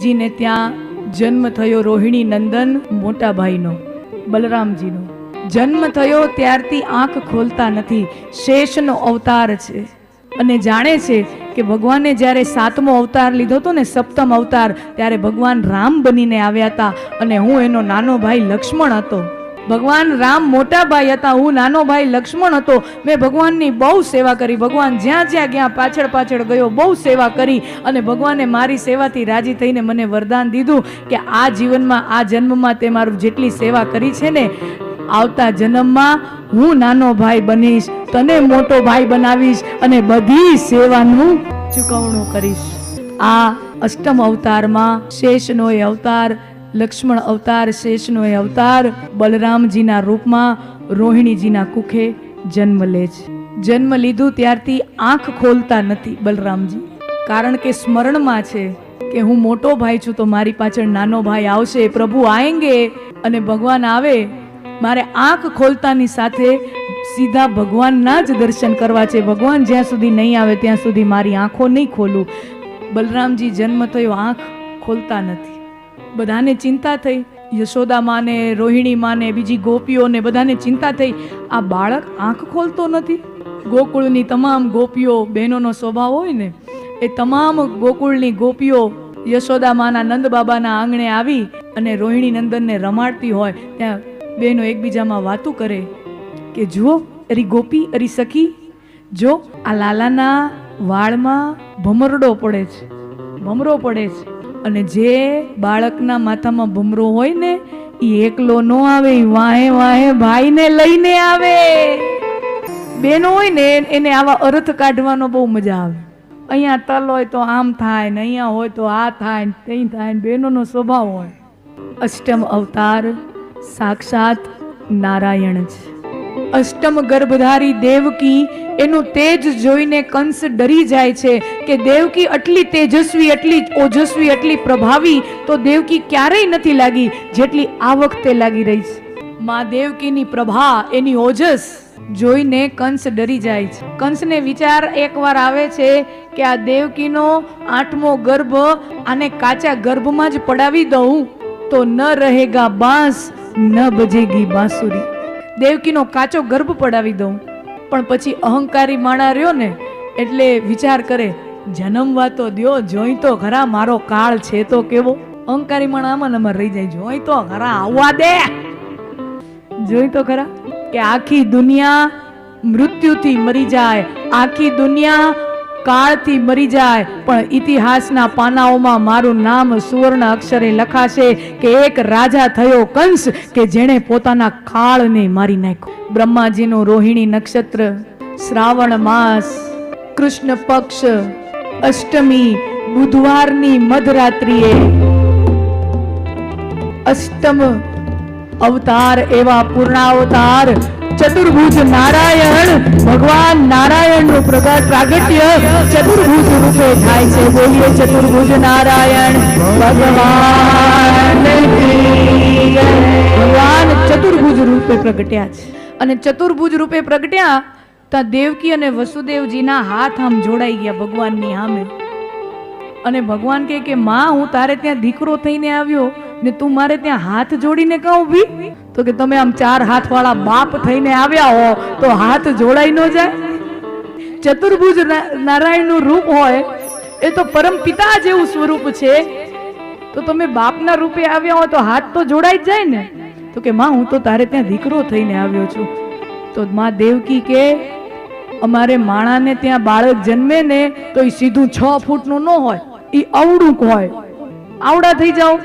દેવકીજીને ત્યાં જન્મ થયો. રોહિણી નંદન મોટા ભાઈનો, બલરામજીનો જન્મ થયો ત્યારથી આંખ ખોલતા નથી. શેષનો અવતાર છે અને જાણે છે કે ભગવાને જ્યારે 7મો અવતાર લીધો હતો ને, સપ્તમ અવતાર, ત્યારે ભગવાન રામ બનીને આવ્યા હતા અને હું એનો નાનો ભાઈ લક્ષ્મણ હતો. ભગવાન રામ મોટા ભાઈ હતા, હું નાનો ભાઈ લક્ષ્મણ હતો. મેં ભગવાનની બહુ સેવા કરી. ભગવાન જ્યાં જ્યાં ગયા પાછળ પાછળ ગયો, બહુ સેવા કરી અને ભગવાને મારી સેવાથી રાજી થઈને મને વરદાન દીધું કે આ જીવનમાં, આ જન્મમાં તે મારું જેટલી સેવા કરી છે ને, આવતા જન્મમાં હું નાનો ભાઈ બનીશ, તને મોટો ભાઈ બનાવીશ અને બધી સેવાનું ચૂકવણું કરીશ. આ અષ્ટમ અવતારમાં શેષનો એ અવતાર, લક્ષ્મણ અવતાર, શેષનો એ અવતાર બલરામજીના રૂપમાં રોહિણીજીના કુખે જન્મ લે છે. જન્મ લીધું ત્યારથી આંખ ખોલતા નથી બલરામજી, કારણ કે સ્મરણમાં છે કે હું મોટો ભાઈ છું તો મારી પાછળ નાનો ભાઈ આવશે, પ્રભુ આએંગે. અને ભગવાન આવે, મારે આંખ ખોલતાની સાથે સીધા ભગવાનના જ દર્શન કરવા છે. ભગવાન જ્યાં સુધી નહીં આવે ત્યાં સુધી મારી આંખો નહીં ખોલું. બલરામજી જન્મ થયો, આંખ ખોલતા નથી. બધાને ચિંતા થઈ, યશોદા માને, રોહિણી માને, બીજી ગોપીઓને બધાને ચિંતા થઈ, આ બાળક આંખ ખોલતો નથી. ગોકુળની તમામ ગોપીઓ, બહેનોનો સ્વભાવ હોય ને, એ તમામ ગોકુળની ગોપીઓ યશોદા માના, નંદ બાબાના આંગણે આવી અને રોહિણી નંદનને રમાડતી હોય ત્યાં બહેનો એકબીજામાં વાતું કરે કે જુઓ અરી ગોપી, અરી સખી, જો આ લાલાના વાળમાં ભમરડો પડે છે, ભમરો પડે છે. અને જે બાળકના માથામાં ભમરો હોય ને, એ એકલો ન આવે, વાહે વાહે ભાઈને લઈને આવે. બેનો હોય ને એને આવા અર્થ કાઢવાનો બહુ મજા આવે. અહીંયા તલ હોય તો આમ થાય ને, અહીંયા હોય તો આ થાય ને, ત્યાં થાય ને, બેનોનો સ્વભાવ હોય. અષ્ટમ અવતાર સાક્ષાત નારાયણ છે. અષ્ટમ ગર્ભધારી દેવકી, એનું તેજ જોઈને કંસ ડરી જાય છે કે દેવકી આટલી તેજસ્વી, આટલી ઓજસ્વી, આટલી પ્રભાવી તો દેવકી ક્યારેય નથી લાગી જેટલી આ વખતે લાગી રહી છે. માં દેવકીની પ્રભા, એની ઓજસ જોઈને કંસ ડરી જાય છે. કંસને વિચાર એકવાર આવે છે કે આ દેવકીનો 8મો ગર્ભ આને કાચા ગર્ભમાં જ પડાવી દઉં તો ન રહેગા બાંસ ન બજેગી બાંસુરી. દેવકીનો કાચો ગર્ભ પડાવી દઉં. પણ પછી અહંકારી માણા રહ્યો ને, એટલે વિચાર કરે જન્મવા તો દ્યો, જોઈ તો ખરા મારો કાળ છે તો કેવો. અહંકારી માણા આમાં નંબર રહી જાય, જોઈ તો ખરા, આવવા દે, જોઈ તો ખરા કે આખી દુનિયા મૃત્યુથી મરી જાય, આખી દુનિયા કાળથી મરી જાય, પણ ઇતિહાસના પાનાઓમાં મારું નામ સુવર્ણ અક્ષરે લખાશે કે એક રાજા થયો કંસ કે જેણે પોતાના કાળને મારી નાખ્યો. બ્રહ્માજીનું રોહિણી નક્ષત્ર, શ્રાવણ માસ, કૃષ્ણ પક્ષ, અષ્ટમી, બુધવારની મધરાત્રિએ અષ્ટમ અવતાર એવા પૂર્ણાવતાર ચતુર્ભુજ નારાયણ, ભગવાન નારાયણનું પ્રાગટ્ય ચતુર્ભુજ રૂપે થાય છે. બોલીએ ચતુર્ભુજ નારાયણ ભગવાન. ભગવાન ચતુર્ભુજ રૂપે પ્રગટ્યા છે અને ચતુર્ભુજ રૂપે પ્રગટ્યા ત્યાં દેવકી અને વસુદેવજીના હાથ આમ જોડાઈ ગયા ભગવાનની સામે. અને ભગવાન કહે કે માં, હું તારે ત્યાં દીકરો થઈને આવ્યો ને તું મારે ત્યાં હાથ જોડીને કહું ઊભી? તો કે તમે આમ 4 હાથ વાળા બાપ થઈને આવ્યા હો તો હાથ જોડાઈ ન જાય? ચતુર્ભુજ નારાયણનું રૂપ હોય એ તો પરમ પિતા જેવું સ્વરૂપ છે, તો તમે બાપના રૂપે આવ્યા હોય તો હાથ તો જોડાઈ જ જાય ને. તો કે માં, હું તો તારે ત્યાં દીકરો થઈને આવ્યો છું. તો માં દેવકી કે અમારે માણાને ત્યાં બાળક જન્મે ને તો એ સીધું 6 ફૂટનું ન હોય, એ અવડુંક હોય, આવડા થઈ જાઓ.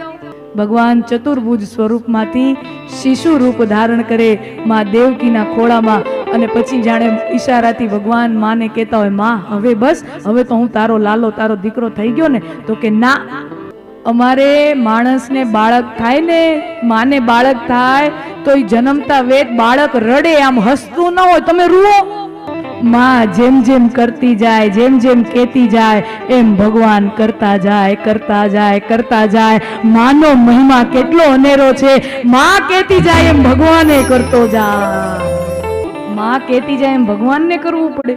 ભગવાન ચતુર્ભુજ સ્વરૂપમાંથી શિશુ રૂપ ધારણ કરે માં દેવકીના ખોળામાં, અને પછી જાણે ઈશારાથી ભગવાન માને કહેતા હોય, માં હવે બસ, હવે તો હું તારો લાલો, તારો દીકરો થઈ ગયો ને. તો કે ના, અમારે માણસને બાળક થાય ને, માને બાળક થાય તો એ જન્મતા વેત બાળક રડે, આમ હસતું ન હોય. તમે રૂઓ. માં જેમ જેમ કરતી જાય, જેમ જેમ કહેતી જાય, એમ ભગવાન કરતા જાય, કરતા જાય, કરતા જાય. માનો મહિમા કેટલો અનેરો છે. માં કહેતી જાય એમ ભગવાને કરતો જાય, માં કહેતી જાય એમ ભગવાનને કરવું પડે.